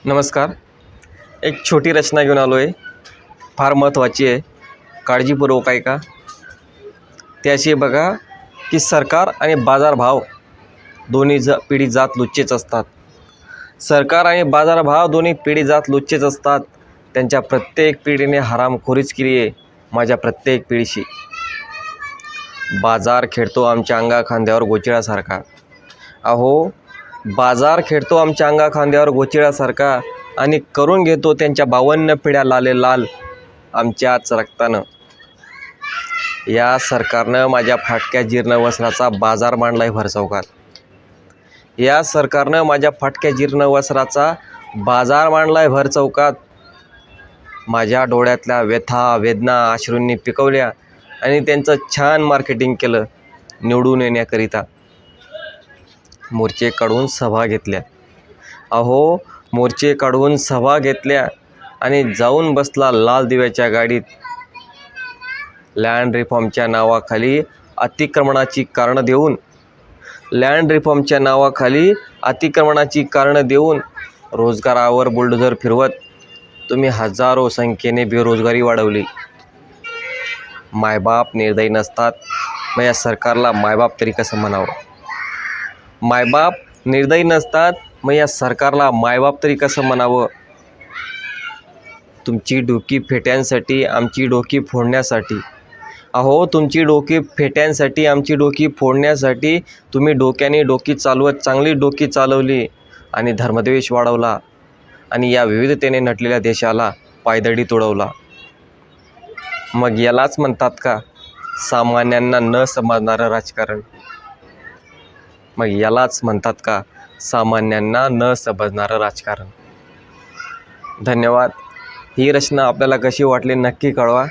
नमस्कार. एक छोटी रचना घेऊन आलो आहे. फार महत्त्वाची आहे. काळजीपूर्वक ऐका. ती अशी बघा की सरकार आणि बाजारभाव दोन्ही पिढी जात लुच्चेच असतात. सरकार आणि बाजारभाव दोन्ही पिढी जात लुच्चेच असतात. त्यांच्या प्रत्येक पिढीने हरामखोरीच केली आहे माझ्या प्रत्येक पिढीशी. बाजार खेळतो आमच्या अंगा खांद्यावर गोचिडासारखा. अहो, बाजार खेळतो आमच्या अंगा खांद्यावर गोचिडासारखा आणि करून घेतो त्यांच्या 52 पिढ्या लाले लाल आमच्याच रक्तानं. या सरकारनं माझ्या फाटक्या जीर्ण वस्त्राचा बाजार मांडलाय भरचौकात. या सरकारनं माझ्या फाटक्या जीर्ण वस्त्राचा बाजार मांडलाय भरचौकात. माझ्या डोळ्यातल्या व्यथा वेदना अश्रूंनी पिकवल्या आणि त्यांचं छान मार्केटिंग केलं निवडून येण्याकरिता. मोर्चे काढून सभा घेतल्या. अहो, मोर्चे काढून सभा घेतल्या आणि जाऊन बसला लाल दिव्याच्या गाडीत. लँड रिफॉर्मच्या नावाखाली अतिक्रमणाची कारणं देऊन रोजगारावर बुलडोझर फिरवत तुम्ही हजारो संख्येने बेरोजगारी वाढवली. मायबाप निर्दयी नसतात मग या सरकारला मायबाप तरी कसं म्हणावं? मायबाप निर्दयी नसतात मग या सरकारला मायबाप तरी कसं म्हणावं? तुमची डोकी फेट्यांसाठी आमची डोकी फोडण्यासाठी. अहो, तुमची डोकी फेट्यांसाठी आमची डोकी फोडण्यासाठी तुम्ही डोक्याने डोकी चालवत चांगली डोकी चालवली आणि धर्मद्वेष वाढवला आणि या विविधतेने नटलेल्या देशाला पायदळी तुडवला. मग यालाच म्हणतात का सामान्यांना न समजणारं राजकारण? धन्यवाद. ही रचना आपल्याला कशी वाटली नक्की कळवा.